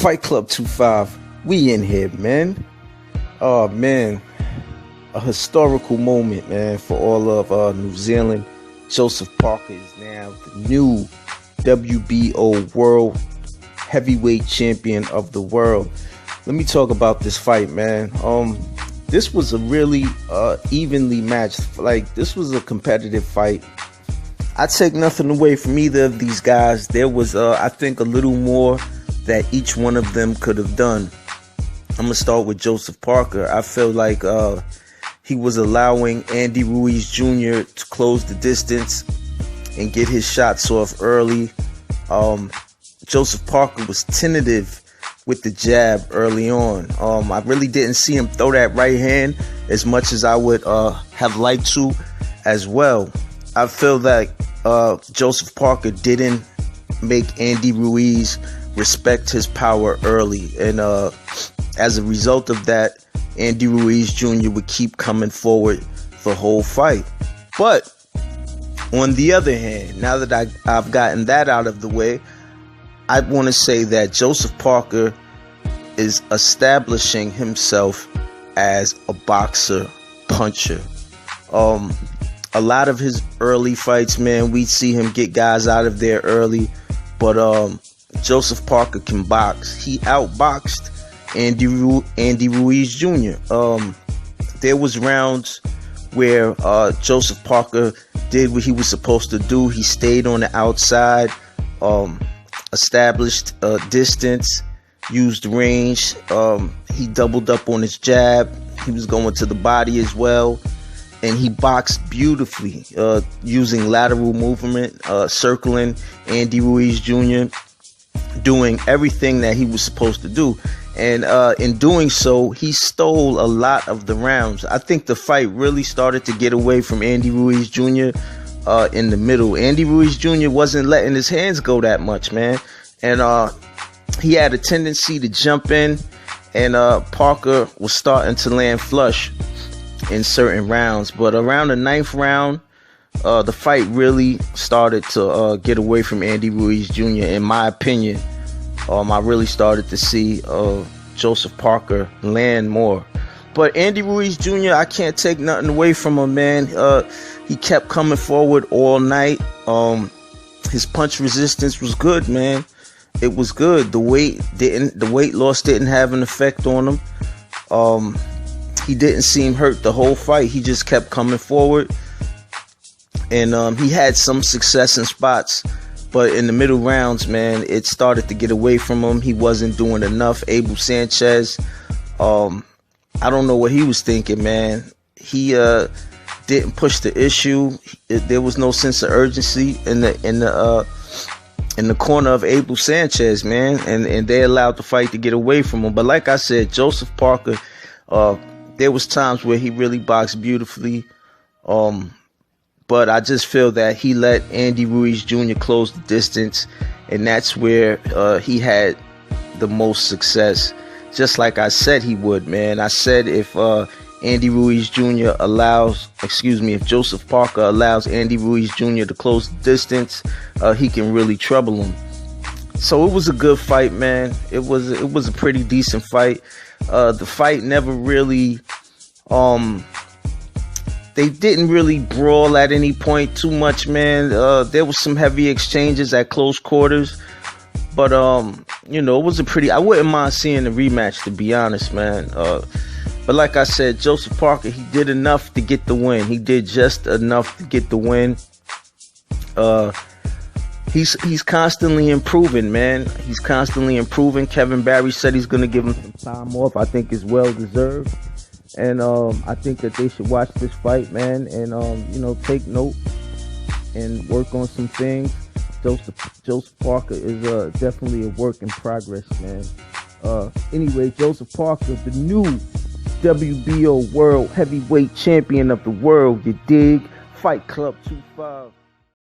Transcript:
Fight Club 25, we in here, man. Oh, man. A historical moment, man, for all of New Zealand. Joseph Parker is now the new WBO World Heavyweight Champion of the world. Let me talk about this fight, man. This was a really evenly matched, this was a competitive fight. I take nothing away from either of these guys. There was, I think, a little more that each one of them could have done. I'm going to start with Joseph Parker. I feel like he was allowing Andy Ruiz Jr. to close the distance and get his shots off early. Joseph Parker was tentative with the jab early on. I really didn't see him throw that right hand as much as I would have liked to as well. I feel that Joseph Parker didn't make Andy Ruiz respect his power early, and as a result of that, Andy Ruiz Jr. would keep coming forward the whole fight. But on the other hand, now that I've gotten that out of the way, I want to say that Joseph Parker is establishing himself as a boxer puncher. A lot of his early fights, man, we see him get guys out of there early, but Joseph Parker can box. He outboxed Andy Ruiz Jr. There was rounds where Joseph Parker did what he was supposed to do. He stayed on the outside, established distance, used range. He doubled up on his jab. He was going to the body as well. And he boxed beautifully, using lateral movement, circling Andy Ruiz Jr., doing everything that he was supposed to do. And in doing so, he stole a lot of the rounds. I think the fight really started to get away from Andy Ruiz Jr. In the middle. Andy Ruiz Jr. wasn't letting his hands go that much, man. And he had a tendency to jump in, and Parker was starting to land flush in certain rounds. But around the 9th round, the fight really started to get away from Andy Ruiz Jr. In my opinion. I really started to see Joseph Parker land more. But Andy Ruiz Jr., I can't take nothing away from him, man. He kept coming forward all night. His punch resistance was good, man. It was good. The weight loss didn't have an effect on him. He didn't seem hurt the whole fight. He just kept coming forward. And he had some success in spots. But in the middle rounds, man, it started to get away from him. He wasn't doing enough. Abel Sanchez, I don't know what he was thinking, man. He didn't push the issue. There was no sense of urgency in the corner of Abel Sanchez, man. And they allowed the fight to get away from him. But like I said, Joseph Parker, there was times where he really boxed beautifully. But I just feel that he let Andy Ruiz Jr. close the distance, and that's where he had the most success. Just like I said he would, man. I said if Andy Ruiz Jr. if Joseph Parker allows Andy Ruiz Jr. to close the distance, he can really trouble him. So it was a good fight, man. It was a pretty decent fight. The fight never really they didn't really brawl at any point too much, man. There was some heavy exchanges at close quarters. But, it was I wouldn't mind seeing the rematch, to be honest, man. But like I said, Joseph Parker, he did enough to get the win. He did just enough to get the win. He's constantly improving, man. He's constantly improving. Kevin Barry said he's going to give him some time off. I think it's well-deserved. And I think that they should watch this fight, man, and take note and work on some things. Joseph Parker is definitely a work in progress, man. Anyway, Joseph Parker, the new WBO World Heavyweight Champion of the world, you dig? Fight Club 25.